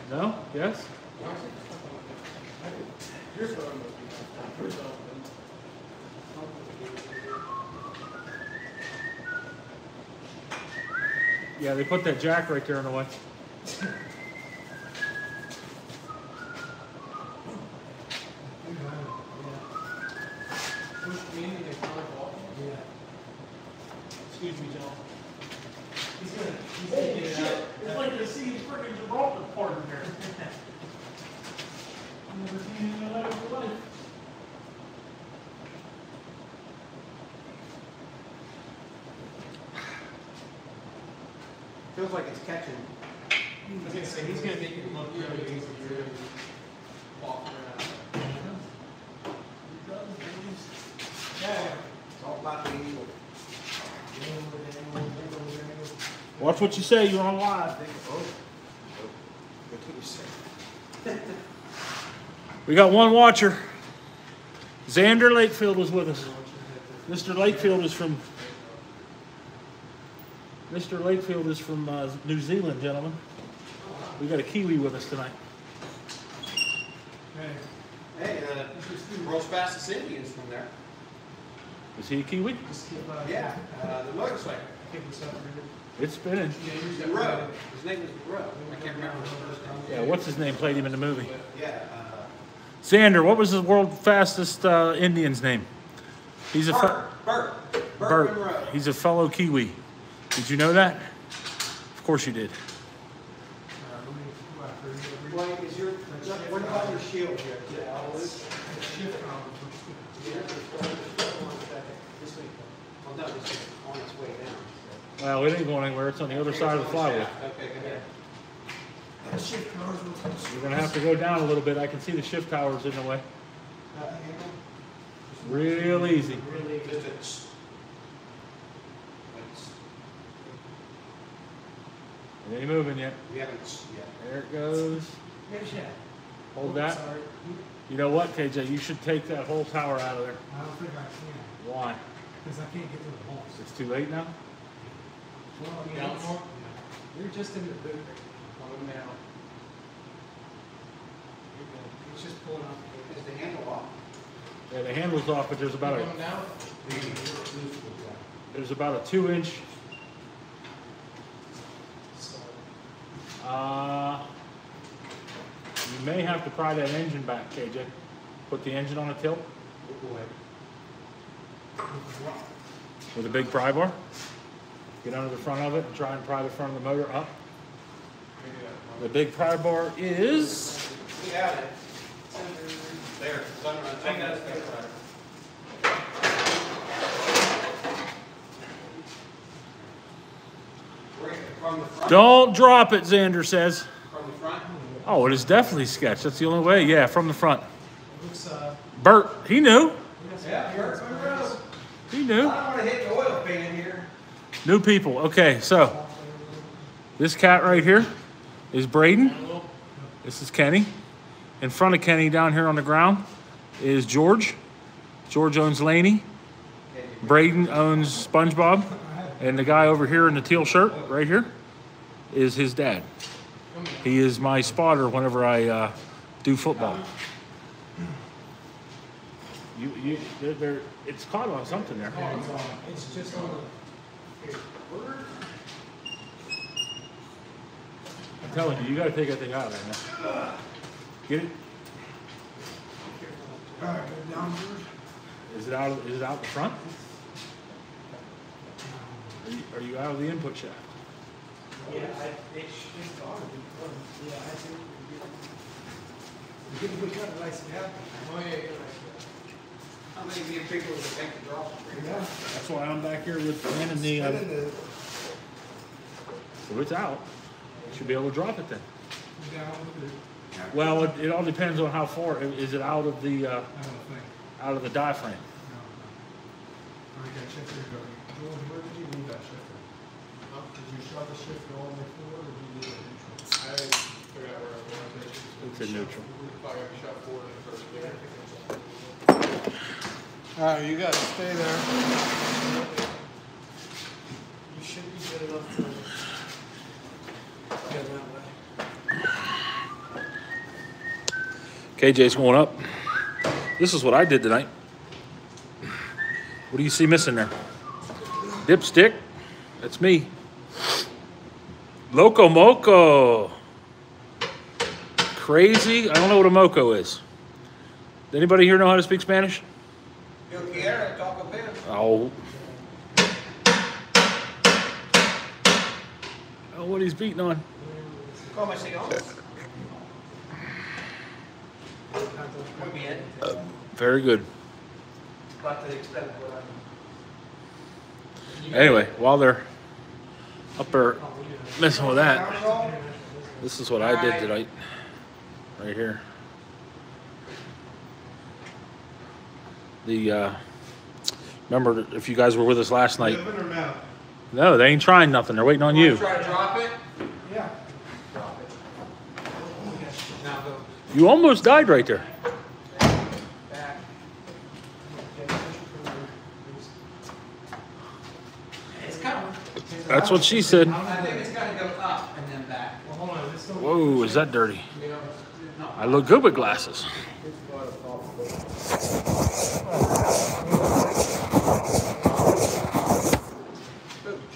No? Yes? Yeah, they put that jack right there in the way. Excuse me, John. He's gonna get it out. It's like to see his freaking Gibraltar part in there. I've never seen anything like it in my life. Feels like it's catching. I was gonna say he's gonna make it look really easy to walk around. Yeah. It's all about the eagle. Watch what you say, you're on live. What you say? We got one watcher. Xander Lakefield was with us. Mr. Lakefield is from New Zealand, gentlemen. We got a Kiwi with us tonight. Hey, world's fastest Indian's from there. Is he a Kiwi? Yeah, the motorcycle. It's spinning. Rowe. His name was Rowe. I can't remember his first name. Yeah, what's his name played him in the movie? Yeah. Xander, what was the world fastest Indian's name? He's a Bert Bert. Monroe. He's a fellow Kiwi. Did you know that? Of course you did. What about your shield here? Oh, no, this is on its way down. Well, it ain't going anywhere. It's on the other side of the flywheel. Okay, go ahead. You're going to have to go down a little bit. I can see the shift towers in the way. Real easy. It ain't moving yet. We haven't yet. There it goes. Hold that. You know what, KJ? You should take that whole tower out of there. I don't think I can. Why? Because I can't get to the holes. It's too late now? Well, I mean, you're just in the boot. Oh, now. It's just pulling off. Is the handle off? Yeah, the handle's off, but there's about a 2-inch. You may have to pry that engine back, KJ. Put the engine on a tilt with a big pry bar. Get under the front of it and try and pry the front of the motor up. The big pry bar is... We have it. There. From the front? Don't drop it, Xander says. From the front? Oh, it is definitely sketched. That's the only way. Yeah, from the front. Looks, Bert, he knew. Yeah, Bert Monroe. He knew. I don't want to hit the oil pan here. New people. Okay, so this cat right here is Braden. This is Kenny. In front of Kenny down here on the ground is George. George owns Laney. Braden owns SpongeBob. And the guy over here in the teal shirt right here is his dad. He is my spotter whenever I do football. It's caught on something there. it's just on the... I'm telling you, you got to take that thing out of there now. Get it? All right, go down, George. Is it out the front? Are you out of the input shaft? Yeah, it's gone. Yeah, I think we got a nice gap. Oh, yeah, How many people would think to drop? yeah. That's why I'm back here with Ben and the... So it's out. You should be able to drop it then. Well, it all depends on how far. Is it out of the diaphragm? No. I got shifter going. George, where did you leave that shifter? Did you shove the shifter all the way forward, or did you leave it neutral? I figured out where I wanted it. It's in neutral. Probably shot forward in the first gear. Alright, you gotta stay there. You should be good enough to get that way. KJ's going up. This is what I did tonight. What do you see missing there? Dipstick. That's me. Loco Moco. Crazy. I don't know what a moco is. Does anybody here know how to speak Spanish? Yo quiero talk a bit. Oh. Oh, what he's beating on. ¿Cómo se llama? Muy bien. Very good. Parte de experto. Anyway, while they're up there messing with that, this is what I did tonight. Right here. Remember, if you guys were with us last night. Living or no? No, they ain't trying nothing. They're waiting on you. Try to drop it. Yeah. Drop it. Now go You almost died right there. back. It's coming. That's what she said. I think it's got to go up and then back. Well, hold on. This don't Whoa, is that dirty? You know, no. I look good with glasses.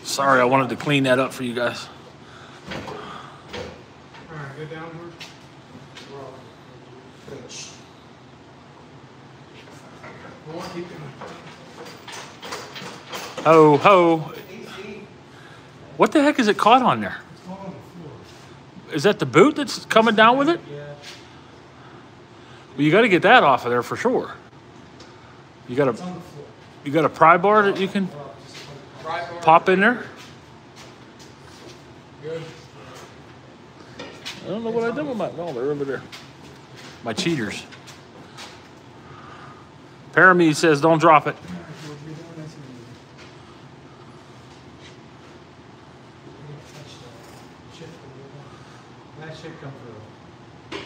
Sorry, I wanted to clean that up for you guys. Alright, go downward. Go on, keep going. Ho, ho. What the heck is it caught on there? It's all on the floor. Is that the boot that's coming down with it? Yeah. Well, you got to get that off of there for sure. You got It's on the floor. a pry bar that you can pop in there? Good. I don't know what I did with my... No, they're over there. My cheaters. Paramede says don't drop it. That should come through.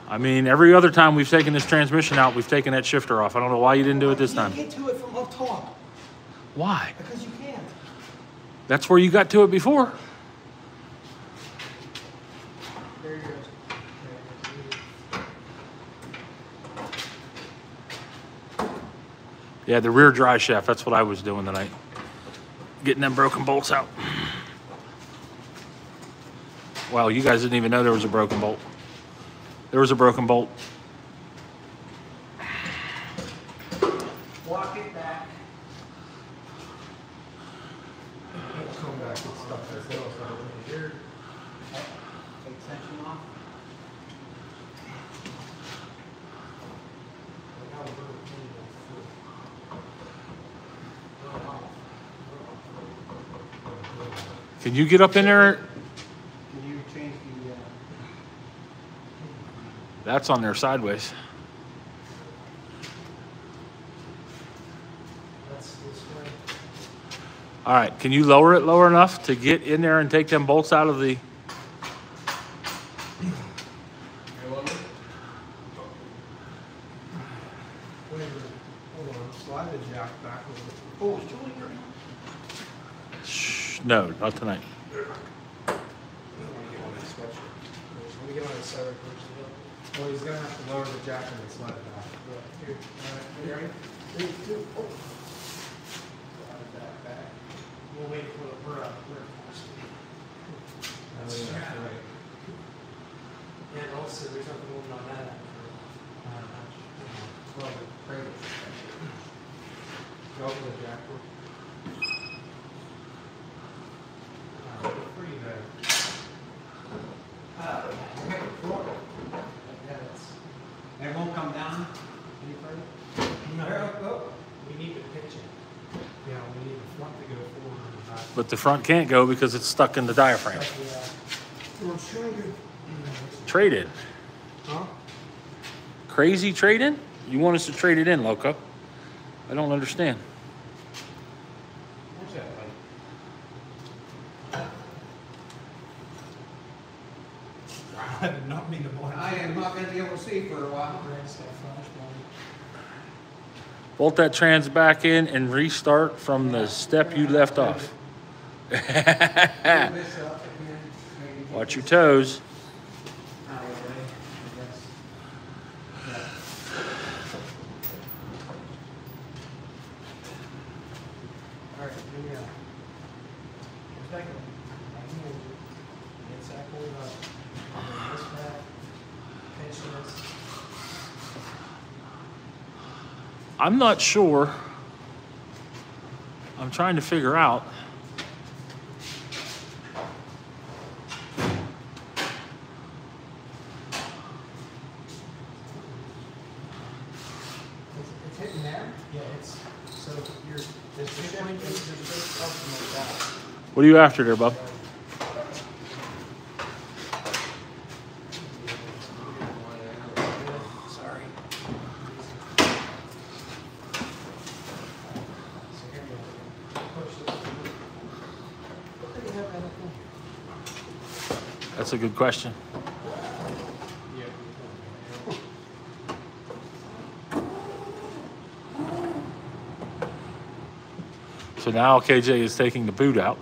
I mean, every other time we've taken this transmission out, we've taken that shifter off. I don't know why you didn't do it this time. You can't get to it from up top Why? because you can't. That's where you got to it before. There you go. Yeah, the rear dry shaft. That's what I was doing tonight. Getting them broken bolts out. Wow, you guys didn't even know there was a broken bolt. There was a broken bolt. Walk it back. Come back and stuff this little stuff here. Take tension off. Can you get up in there? Can you change the... That's on there sideways. That's this way. All right, can you lower it lower enough to get in there and take them bolts out of the... Wait a minute. Hold on. Slide the jack back a little. Oh, it's Julie here. Shh, no, not tonight. Let me get on that sweatshirt. Let me get on that side first. Well, he's gonna have to lower the jack and then slide it back. Here. Alright, you ready? 3, 2, oh. Slide it back. We'll wait for the we're right. And also, there's nothing moving on that. Well, the cradle. Go for the jack. Free there. Okay, floor. And it won't come down any further? No, Oh. we need to pitch it. Yeah, we need the front to go forward and back. But the front can't go because it's stuck in the diaphragm. We're trying to. Trade in. Huh? Crazy trade in? You want us to trade it in, Loco? I don't understand. Where's that light? I did not mean to blind. I am not be able to see for a while. Brad's got flash body. Bolt that trans back in and restart from the step you left off. This up again, maybe get Watch your this toes. out of the way, I guess. Yeah. All right, here we go. Second, right here, get that pulled up. Bring this back, pinch this. I'm not sure. I'm trying to figure out. It's hitting there? Yeah, it's, so you're, this point is just something like that. What are you after there, bub? Sorry. So here we go. Push this. What do you have in it? That's a good question. So now KJ is taking the boot out.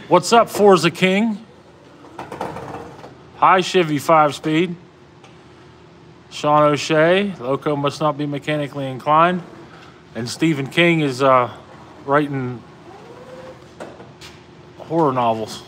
What's up, Forza King? Hi, Chevy 5-speed. Sean O'Shea, Loco must not be mechanically inclined. And Stephen King is writing horror novels.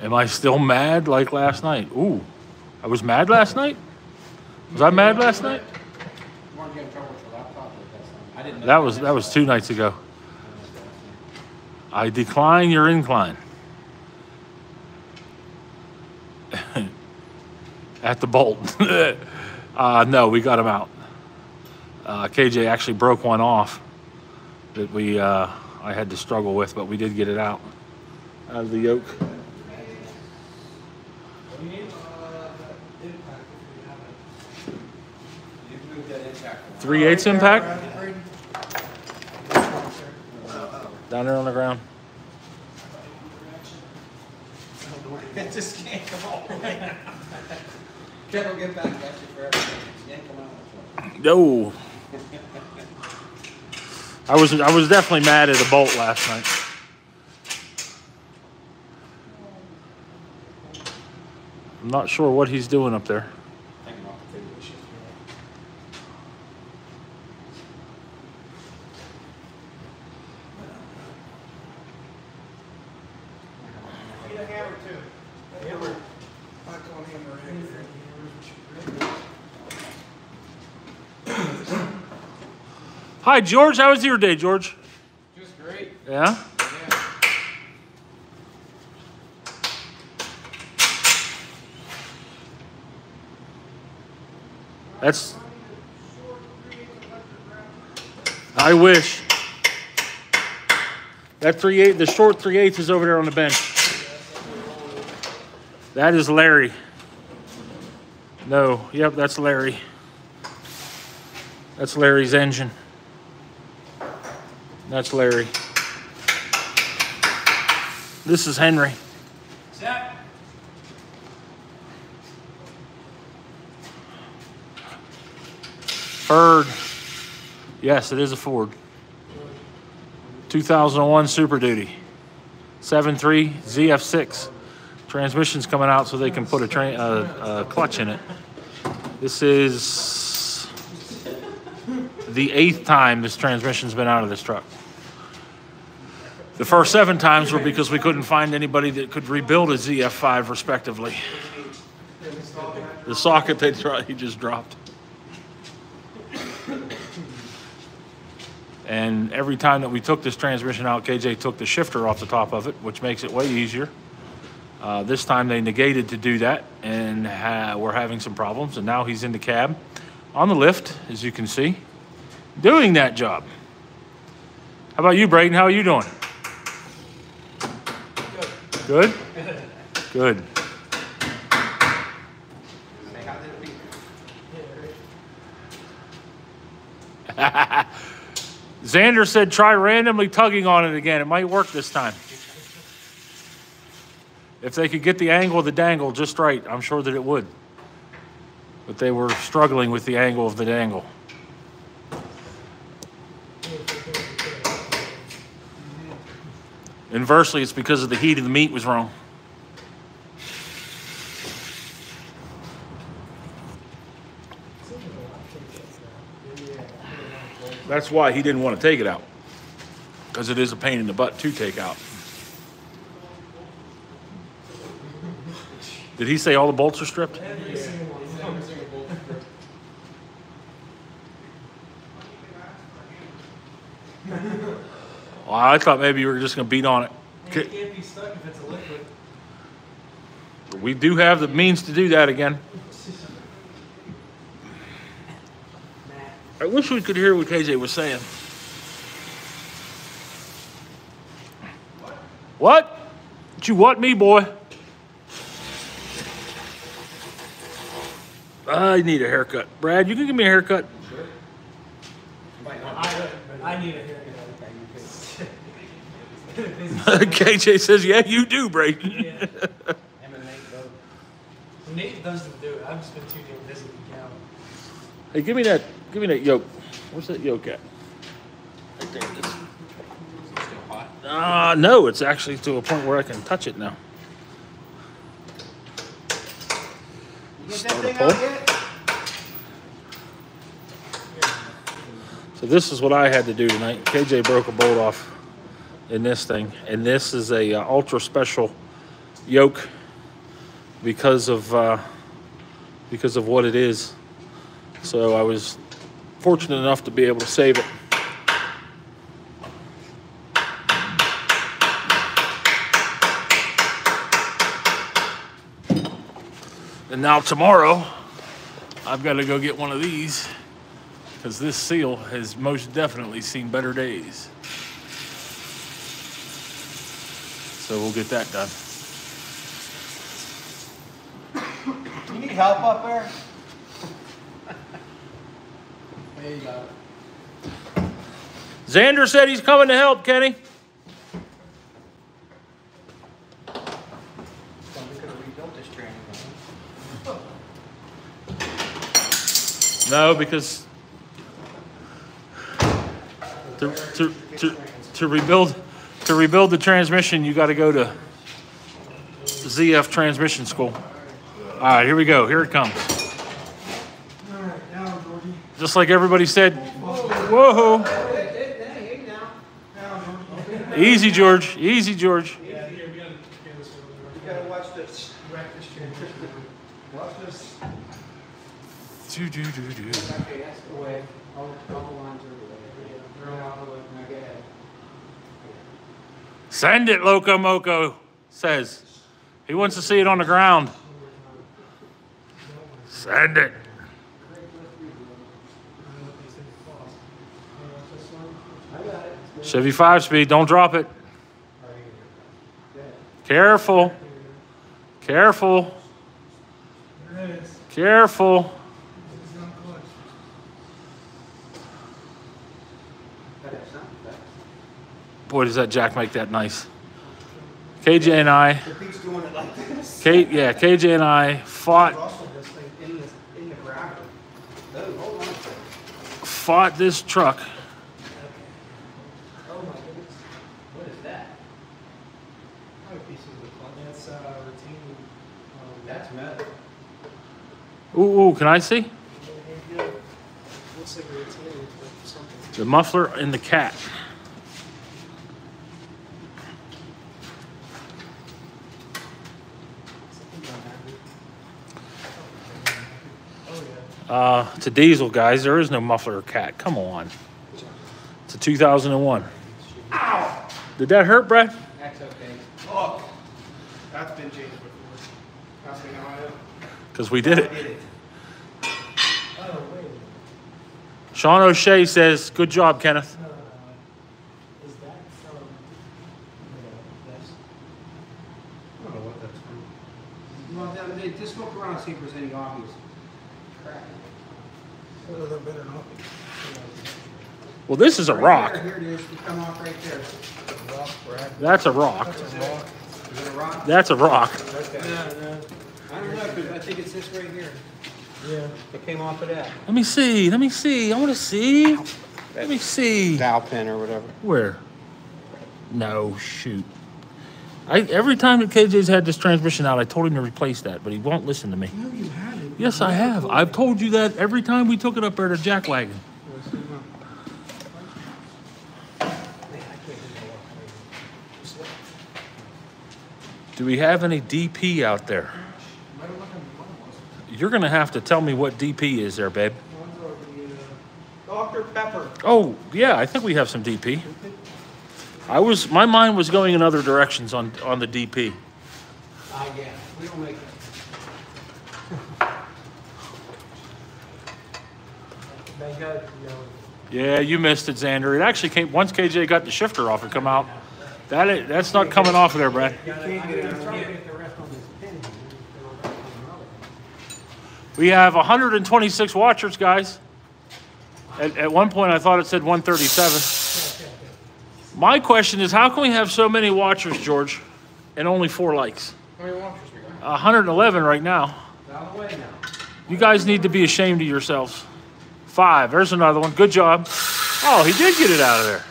Am I still mad like last night? Ooh, I was mad last night? Was I mad last night? You weren't getting in trouble with your laptop, but that's not, I didn't know. That was 2 nights ago. I decline your incline. At the bolt. No, we got him out. KJ actually broke one off that I had to struggle with, but we did get it out of the yoke. You can move that impact. 3/8 impact? Down there on the ground. It just can't come all the way out. Ken will get back at you forever. It can't come out. No. I was definitely mad at a bolt last night. I'm not sure what he's doing up there. Need a hammer too. Hammer. Not going hammer in. Hi, George. How was your day, George? Just great. Yeah? That's... I wish. That 3/8, the short 3/8 is over there on the bench. That is Larry. No, yep, that's Larry. That's Larry's engine. That's Larry. This is Henry. Set. Ford. Yes, it is a Ford. 2001 Super Duty. 7.3 ZF6. Transmission's coming out so they can put a clutch in it. This is the 8th time this transmission's been out of this truck. The first 7 times were because we couldn't find anybody that could rebuild a ZF5 respectively. The socket he just dropped. And every time that we took this transmission out, KJ took the shifter off the top of it, which makes it way easier. This time they negated to do that, and we're having some problems. And now he's in the cab on the lift, as you can see, doing that job. How about you, Braden? How are you doing? Good? Good. Say how did it be? Xander said try randomly tugging on it again. It might work this time. If they could get the angle of the dangle just right, I'm sure that it would. But they were struggling with the angle of the dangle. Inversely, it's because of the heat of the meat was wrong. That's why he didn't want to take it out, because it is a pain in the butt to take out. Did he say all the bolts are stripped? Well, I thought maybe you were just going to beat on it. It can't be stuck if it's a liquid. We do have the means to do that again. I wish we could hear what KJ was saying. What? Did you what me, boy? I need a haircut. Brad, you can give me a haircut? I need a haircut. KJ says, yeah, you do, Braden. Yeah. Nate doesn't do it. I've just been too damn busy to count. Hey, give me that yoke. Where's that yoke at? Right there it is. Is it still hot? No, it's actually to a point where I can touch it now. You get Start a that thing pull. out yet? So this is what I had to do tonight. KJ broke a bolt off in this thing, and this is a ultra special yoke because of what it is. So I was fortunate enough to be able to save it. And now tomorrow, I've got to go get one of these because this seal has most definitely seen better days. So we'll get that done. You need help up there? There you go. Xander said he's coming to help, Kenny. Somebody could have rebuilt this train. No, because to rebuild the transmission, you got to go to ZF transmission school. All right, here we go. Here it comes. All right, now, Georgie. Just like everybody said. Whoa! Hey, now. Now, Georgie. Easy, George. Easy, George. Yeah, here, we gotta get this one. You gotta watch this. Rack this transmission. Watch this. Do. Okay, that's the way. All the lines are the way. They're all out of the way. Now get ahead. Send it, Loco Moco says. He wants to see it on the ground. Send it. Chevy 5-speed, don't drop it. Careful. Careful. There it is. Careful. This is not clutch. Gotta have sound effects. Boy, does that jack make that nice. KJ and I, The beat's doing it like this. KJ and I fought Also, this thing in the gravity. Oh, hold on a second. fought this truck. Oh my goodness. What is that? Probably pieces of the clutch. That's retaining. That's metal. Ooh, can I see? Yeah. Looks like a retaining clip or something. The muffler and the cat. Oh yeah. It's a diesel, guys. There is no muffler or cat. Come on. It's a 2001. Ow! Did that hurt, Brad? That's okay. Look, that's been changed before. That's been on it. Because we did it. Oh, wait. Sean O'Shea says, good job, Kenneth. No. Is that from this? I don't know what that's from. Well, just look around and see if there's any obvious crack. Well, they're better not. Well, this is a rock. Here it is. You come off right there. Rock, Brad. That's a rock. That's a rock. Is it a rock? That's a rock. No. I don't know, because I think it's this right here. Yeah. It came off of that. Let me see. Let me see. I want to see. Let me see. Dowel pin or whatever. Where? No, shoot. Every time that KJ's had this transmission out, I told him to replace that, but he won't listen to me. No, you had it. Yes, I have. I've told you that every time we took it up there to jack wagon. Do we have any DP out there? You're going to have to tell me what DP is there, babe. Dr. Pepper. Oh, yeah, I think we have some DP. My mind was going in other directions on the DP. Yeah. We don't make it. They got, Yeah, you missed it, Xander. It actually came, once KJ got the shifter off and come out, that's not coming off of there, Brad. We have 126 watchers, guys. At one point, I thought it said 137. My question is, how can we have so many watchers, George, and only 4 likes? How many watchers we got? 111 right now. Out of the way now. You guys need to be ashamed of yourselves. 5. There's another one. Good job. Oh, he did get it out of there.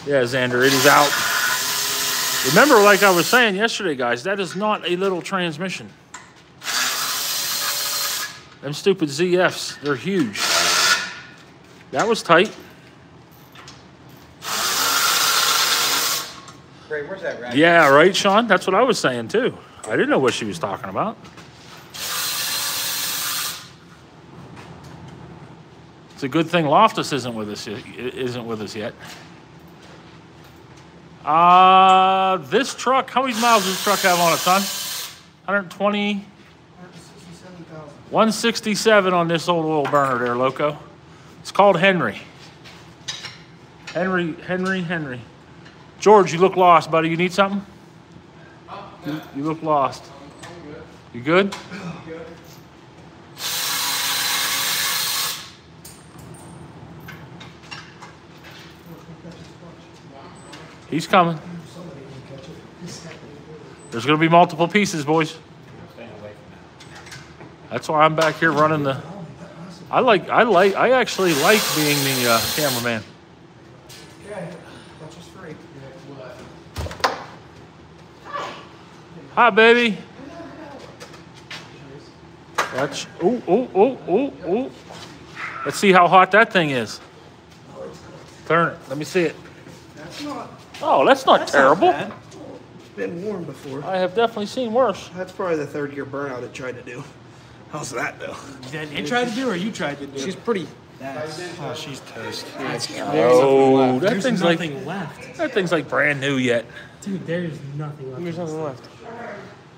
Yeah, Xander, it is out. Remember, like I was saying yesterday, guys, that is not a little transmission. Them stupid ZFs, they're huge. That was tight. Ray, where's that rack? Yeah, right, Sean? That's what I was saying, too. I didn't know what she was talking about. It's a good thing Loftus isn't with us yet. This truck, how many miles does this truck have on it, son? 120? 167,000. 167 on this old oil burner there, loco. It's called Henry. Henry. George, you look lost, buddy. You need something? You look lost. You good? He's coming. There's going to be multiple pieces, boys. That's why I'm back here running the. I actually like being the cameraman. Okay, that's just free. Hi, baby. That's ooh. Let's see how hot that thing is. Turn it. Let me see it. That's not. Oh, that's not terrible. It's been warm before. I have definitely seen worse. That's probably the 3rd gear burnout it tried to do. How's that though? Did it tried to do or you tried to do? She's pretty. Oh, she's toast. That's Oh, that There's thing's nothing left. that thing's like brand new yet. Dude, there's nothing left. There's nothing left.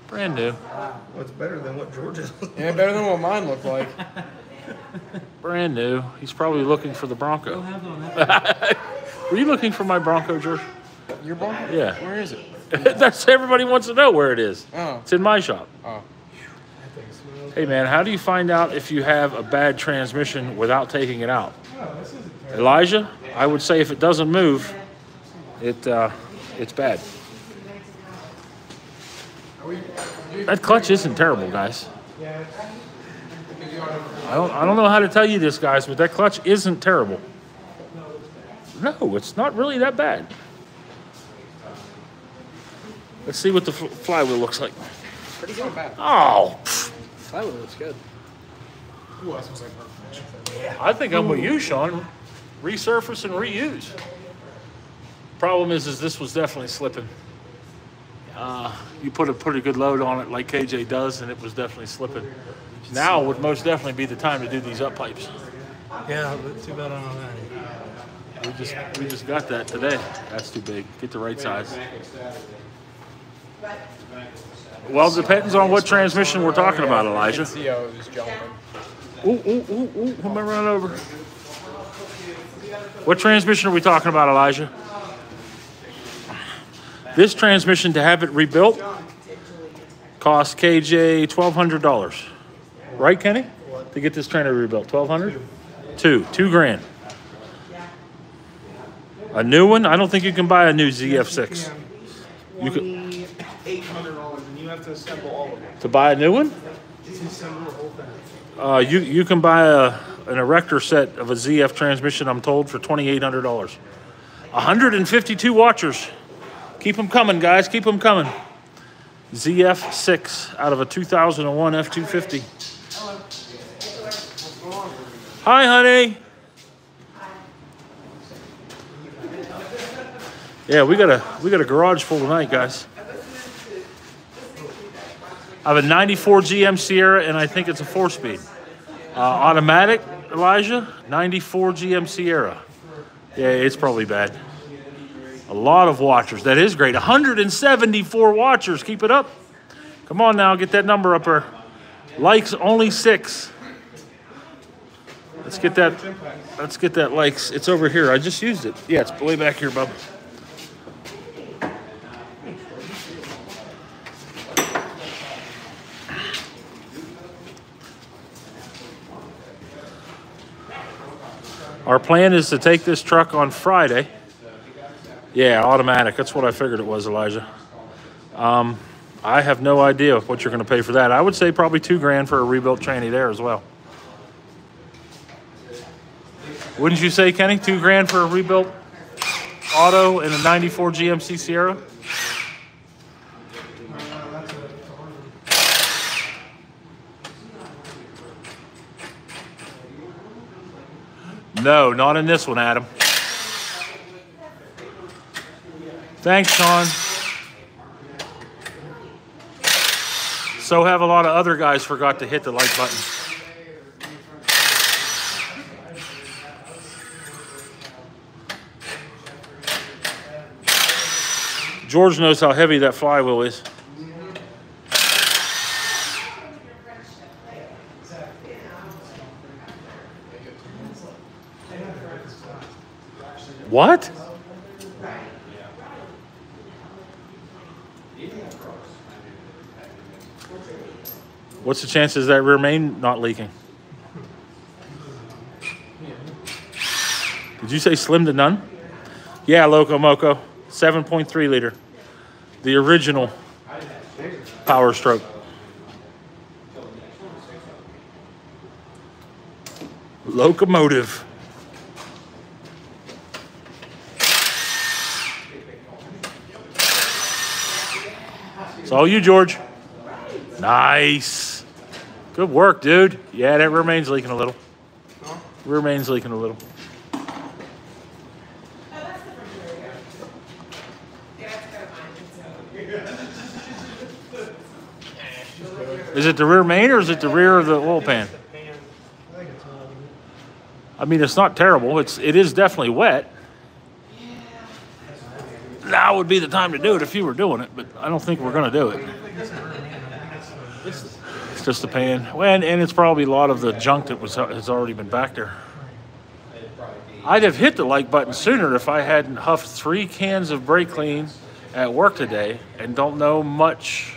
Brand new. Well, it's better than what George's. Yeah, better than what mine looked like. Brand new. He's probably looking for the Go Bronco. have on that. Were you looking for my Bronco, George? Your Bronco? Yeah. Where is it? That's everybody wants to know where it is. Oh. It's in my shop. Oh. Hey man, how do you find out if you have a bad transmission without taking it out? Elijah, I would say if it doesn't move, it's bad. That clutch isn't terrible, guys. I don't know how to tell you this, guys, but that clutch isn't terrible. No, it's not really that bad. Let's see what the flywheel looks like. Pretty good. Bad. Oh, Flywheel looks good. Ooh, that smells like perfect. I think I'm with you, Sean. Resurface and reuse. Problem is this was definitely slipping. You put a pretty good load on it like KJ does, and it was definitely slipping. Now would most definitely be the time to do these up pipes. Yeah, but too bad I don't have any. We just got that today. That's too big. Get the right size. Well, it depends on what transmission we're talking about, Elijah. CO is jumping. Ooh, I'm gonna run over. What transmission are we talking about, Elijah? This transmission, to have it rebuilt, costs KJ $1,200. Right, Kenny? To get this trainer rebuilt, $1,200? Two grand. A new one? I don't think you can buy a new ZF6. You could $800, and you have to assemble all of it. to buy a new one. Assemble the whole thing. You can buy an erector set of a ZF transmission, I'm told, for $2,800. 152 watchers. Keep them coming, guys. Keep them coming. ZF6 out of a 2001 F250. Hi, honey. Yeah, we got a garage full tonight, guys. I have a 94 GM Sierra, and I think it's a 4-speed. Automatic, Elijah, 94 GM Sierra. Yeah, it's probably bad. A lot of watchers. That is great. 174 watchers. Keep it up. Come on now, get that number up there. Likes only 6. Let's get that likes. It's over here. I just used it. Yeah, it's way back here, bub. Our plan is to take this truck on Friday. Yeah, automatic. That's what I figured it was, Elijah. I have no idea what you're going to pay for that. I would say probably $2 grand for a rebuilt tranny there as well. Wouldn't you say, Kenny? $2 grand for a rebuilt auto and a 94 GMC Sierra? No, not in this one, Adam. Thanks, Sean. So have a lot of other guys forgot to hit the like button. George knows how heavy that flywheel is. What? What's the chances that rear main not leaking? Did you say slim to none? Yeah, Loco Moco. 7.3 liter. The original Power Stroke. Locomotive. It's all you, George. Nice. Good work, dude. Yeah, that rear main's leaking a little. Rear main's leaking a little. Is it the rear main or is it the rear of the oil pan? I mean, it's not terrible. It is definitely wet. Now would be the time to do it if you were doing it, but I don't think we're going to do it. It's just the pan. And it's probably a lot of the junk that has already been back there. I'd have hit the like button sooner if I hadn't huffed 3 cans of brake clean at work today and don't know much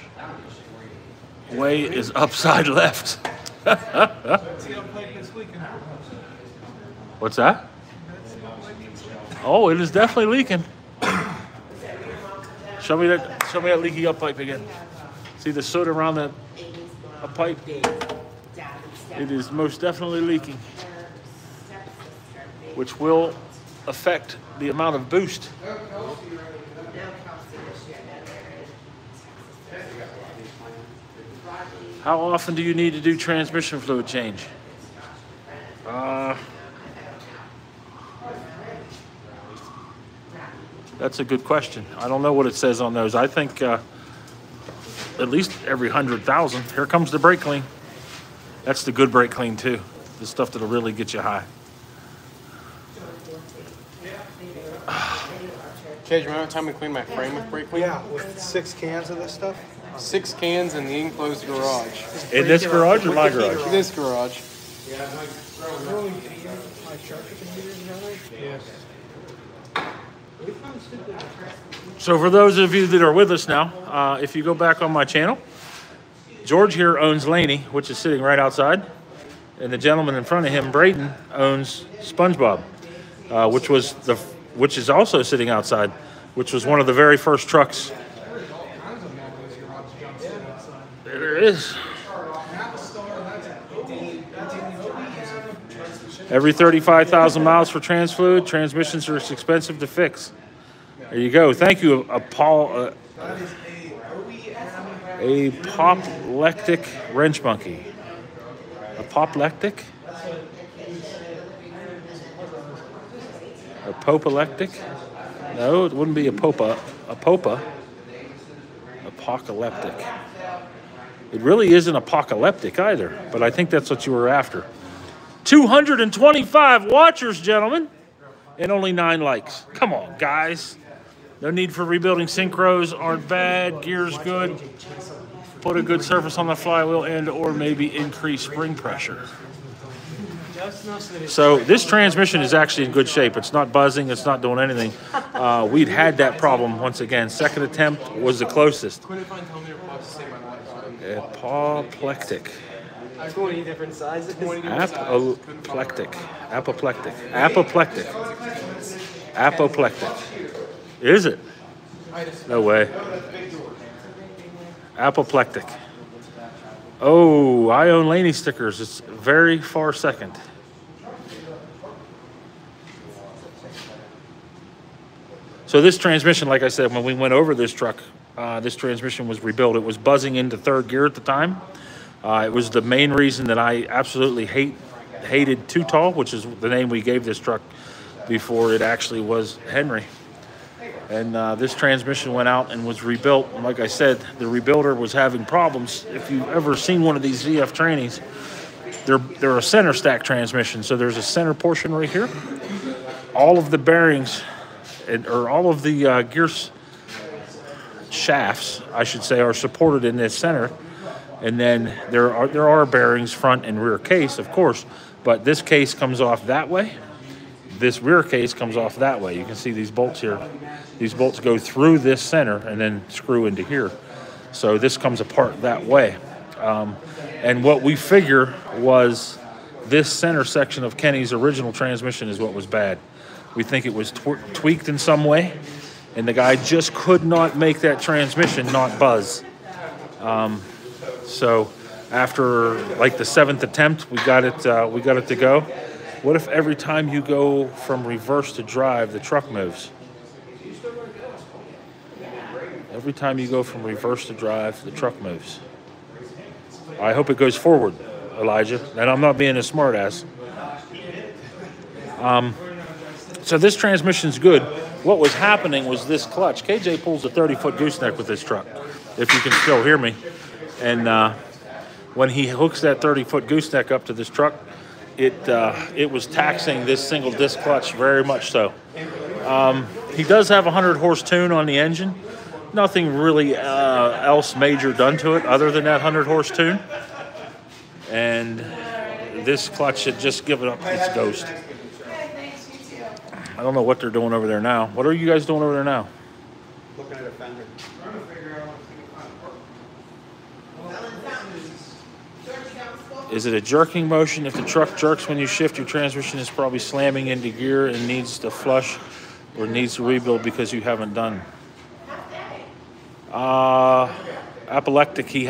way is upside left. What's that? Oh, it is definitely leaking. Show me that leaky up pipe again. See the soot around the up pipe? It is most definitely leaking, which will affect the amount of boost. How often do you need to do transmission fluid change? That's a good question. I don't know what it says on those. I think at least every 100,000. Here comes the brake clean. That's the good brake clean too. The stuff that'll really get you high. Cage, remember time we cleaned my frame with brake clean? Yeah, with 6 cans of this stuff. 6 cans in the enclosed garage. In this garage or my garage? This garage. Yeah, my rolling feet, my charger computers and everything. Yes. So for those of you that are with us now, if you go back on my channel, George here owns Laney, which is sitting right outside. And the gentleman in front of him, Braden, owns SpongeBob, which is also sitting outside, which was one of the very first trucks. There it is. Every 35,000 miles for trans fluid, transmissions are expensive to fix. There you go. Thank you, Paul. A apoplectic wrench monkey. Apoplectic? Apoplectic? No, it wouldn't be a popa. A popa. Apocalyptic. It really isn't apocalyptic either, but I think that's what you were after. 225 watchers, gentlemen, and only 9 likes. Come on, guys. No need for rebuilding. Synchros aren't bad. Gear's good. Put a good surface on the flywheel and or maybe increase spring pressure. So this transmission is actually in good shape. It's not buzzing. It's not doing anything. We'd had that problem once again. Second attempt was the closest. Apoplectic. I was going to different sizes. Apoplectic. Apoplectic. Apoplectic. Apoplectic. Is it? No way. Apoplectic. Oh, I own Laney stickers. It's very far second. So this transmission, like I said, when we went over this truck, this transmission was rebuilt. It was buzzing into 3rd gear at the time. It was the main reason that I absolutely hated Too Tall, which is the name we gave this truck before it actually was Henry. And this transmission went out and was rebuilt. And like I said, the rebuilder was having problems. If you've ever seen one of these ZF trannies, they're a center stack transmission. So there's a center portion right here. All of the bearings, or all of the gear shafts, I should say, are supported in this center. And then there are bearings front and rear case, of course, but this case comes off that way. This rear case comes off that way. You can see these bolts here. These bolts go through this center and then screw into here. So this comes apart that way. And what we figure was this center section of Kenny's original transmission is what was bad. We think it was tweaked in some way, and the guy just could not make that transmission not buzz. So after like the 7th attempt, we got it to go. What if every time you go from reverse to drive, the truck moves? Every time you go from reverse to drive, the truck moves. I hope it goes forward, Elijah. And I'm not being a smart ass. So this transmission's good. What was happening was this clutch. KJ pulls a 30-foot gooseneck with this truck, if you can still hear me. And when he hooks that 30-foot gooseneck up to this truck, it was taxing this single disc clutch very much so. He does have a 100-horse tune on the engine. Nothing really else major done to it other than that 100-horse tune. And this clutch had just given up its ghost. I don't know what they're doing over there now. What are you guys doing over there now? Looking at a fender. Is it a jerking motion? If the truck jerks when you shift, your transmission is probably slamming into gear and needs to flush or needs to rebuild because you haven't done. Apoplectic, he's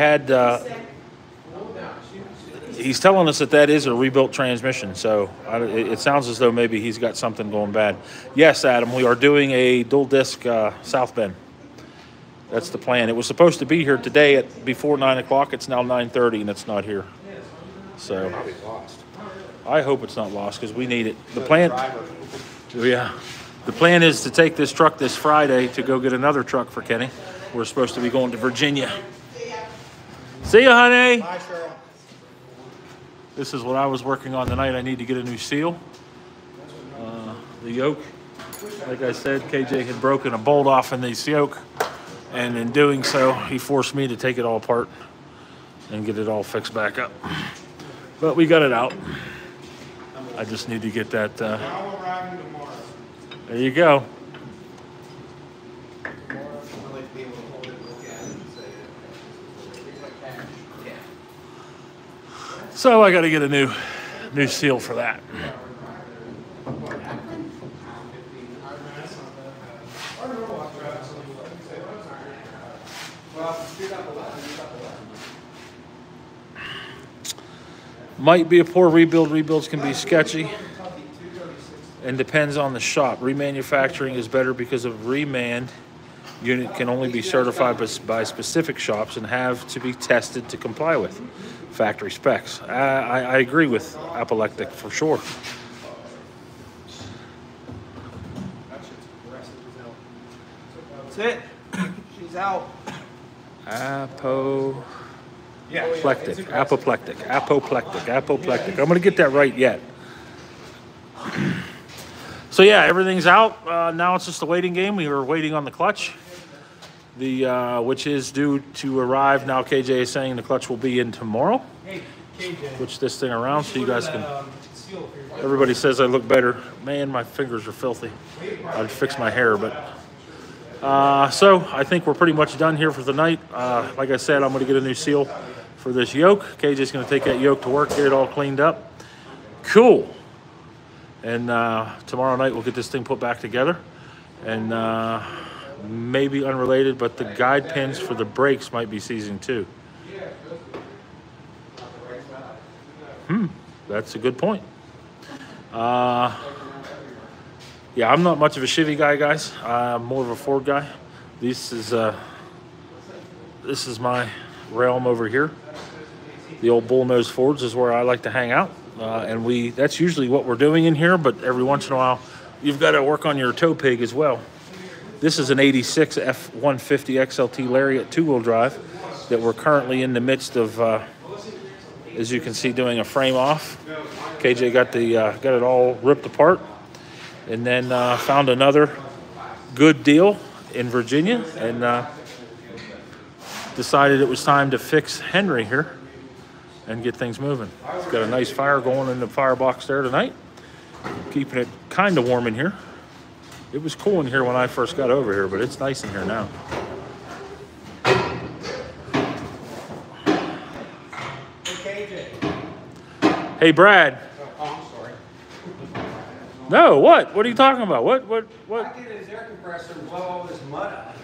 telling us that is a rebuilt transmission, so it sounds as though maybe he's got something going bad. Yes, Adam, we are doing a dual disc South Bend. That's the plan. It was supposed to be here today before 9 o'clock. It's now 9:30 and it's not here. So Probably lost. I hope it's not lost because we need it. The plan, yeah, the plan is to take this truck this Friday to go get another truck for Kenny. We're supposed to be going to Virginia. See ya, honey. Bye, Cheryl. This is what I was working on tonight. I need to get a new seal. The yoke. Like I said, KJ had broken a bolt off in this yoke, and in doing so, he forced me to take it all apart and get it all fixed back up. But we got it out. I just need to get that. There you go. So I got to get a new seal for that. Might be a poor rebuild. Rebuilds can be sketchy and depends on the shop. Remanufacturing is better because of remand unit can only be certified by specific shops and have to be tested to comply with factory specs. I agree with Apoplectic for sure. That's it. She's out. Apoplectic. I'm going to get that right yet. So yeah, everything's out. Now it's just a waiting game. We were waiting on the clutch, which is due to arrive. Now KJ is saying the clutch will be in tomorrow. Hey, KJ. Switch this thing around so you guys can. Everybody says I look better. Man, my fingers are filthy. I'd fix my hair, but. So I think we're pretty much done here for the night. Like I said, I'm going to get a new seal for this yoke. KJ's going to take that yoke to work, get it all cleaned up. Cool. And tomorrow night we'll get this thing put back together. And maybe unrelated, but the guide pins for the brakes might be seizing too. That's a good point. Yeah, I'm not much of a Chevy guy, guys. I'm more of a Ford guy. This is my realm over here. The old bullnose Fords is where I like to hang out. And that's usually what we're doing in here, but every once in a while, you've got to work on your tow pig as well. This is an 86 F250 XLT Lariat two-wheel drive that we're currently in the midst of, as you can see, doing a frame off. KJ got it all ripped apart. And then found another good deal in Virginia and decided it was time to fix Henry here and get things moving. It's got a nice fire going in the firebox there tonight, keeping it kind of warm in here. It was cool in here when I first got over here, but it's nice in here now. Hey, KJ. Hey, Brad. Oh, I'm sorry. No, what? What are you talking about? What? I get his air compressor and blow all this mud out here.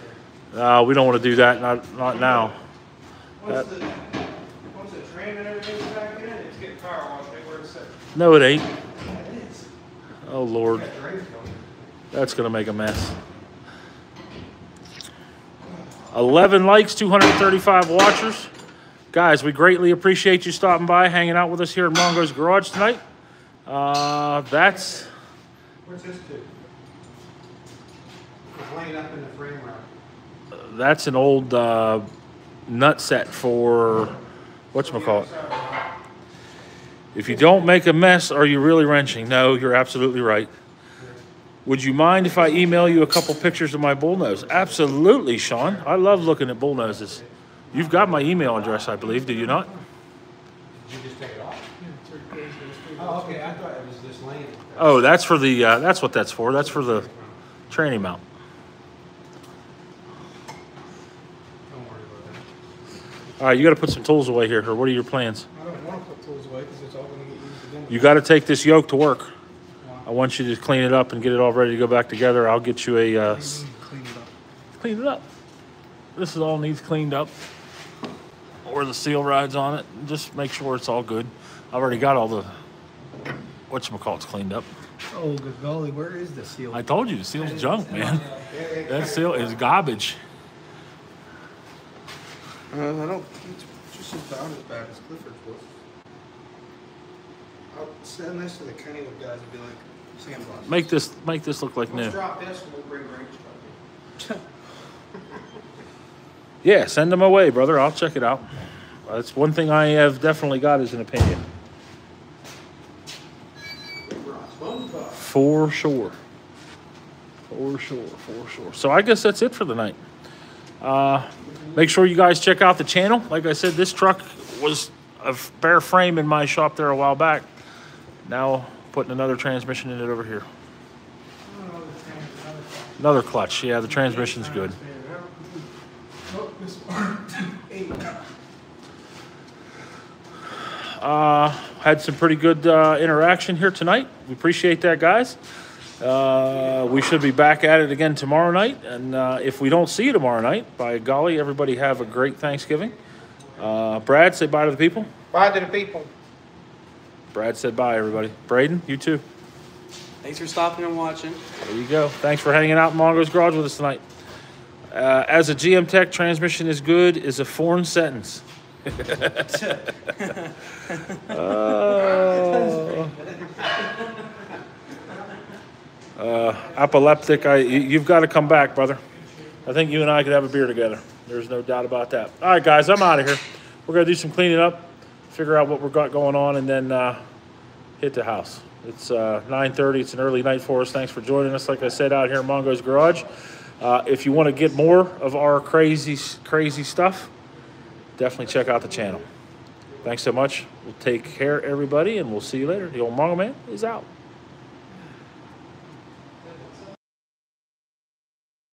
We don't want to do that. Not now. Once the train and everything's back in, it's getting power washed where it's set. No, it ain't. It is. Oh, Lord. That drain's going. That's going to make a mess. 11 likes, 235 watchers. Guys, we greatly appreciate you stopping by, hanging out with us here at Mongo's Garage tonight. What's this do? It's laying up in the frame rack. That's an old nut set for, whatchamacallit. If you don't make a mess, are you really wrenching? No, you're absolutely right. Would you mind if I email you a couple pictures of my bullnose? Absolutely, Sean. I love looking at bullnoses. You've got my email address, I believe, do you not? Did you just take it off? Oh, okay. I thought it was just laying. Oh, that's for the, that's what that's for. That's for the tranny mount. Don't worry about that. All right, you got to put some tools away here. Or what are your plans? I don't want to put tools away because it's all going to get used again. You got to take this yoke to work. I want you to clean it up and get it all ready to go back together. I'll get you a... Clean it up. Clean it up. This all needs cleaned up. Or the seal rides on it. Just make sure it's all good. I've already got all the... whatchamacallit's cleaned up. Oh, good golly, where is the seal? I told you, the seal's junk, man. That seal is garbage. I don't. It's just about as bad as Clifford's was. I'll send this to the Kennywood guys and be like, sandblast. Make this look like new. Let's drop this and we'll bring range truck in. Yeah, send them away, brother. I'll check it out. That's one thing I have definitely got is an opinion. For sure. For sure, for sure. So I guess that's it for the night. Make sure you guys check out the channel. Like I said, this truck was a bare frame in my shop there a while back. Now putting another transmission in it over here. Another clutch. Yeah, the transmission's good. Had some pretty good interaction here tonight. We appreciate that, guys. We should be back at it again tomorrow night. And if we don't see you tomorrow night, by golly, everybody have a great Thanksgiving. Brad, say bye to the people. Bye to the people. Brad said bye, everybody. Braden, you too. Thanks for stopping and watching. There you go. Thanks for hanging out in Mongo's Garage with us tonight. As a GM Tech, transmission is good is a foreign sentence. Epileptic, you've got to come back, brother. I think you and I could have a beer together. There's no doubt about that. All right, guys, I'm out of here. We're going to do some cleaning up, figure out what we've got going on, and then hit the house. It's 9:30. It's an early night for us. Thanks for joining us, like I said, out here in Mongo's Garage. If you want to get more of our crazy stuff, definitely check out the channel. Thanks so much. We'll take care, everybody, and we'll see you later. The old Mongo Man is out.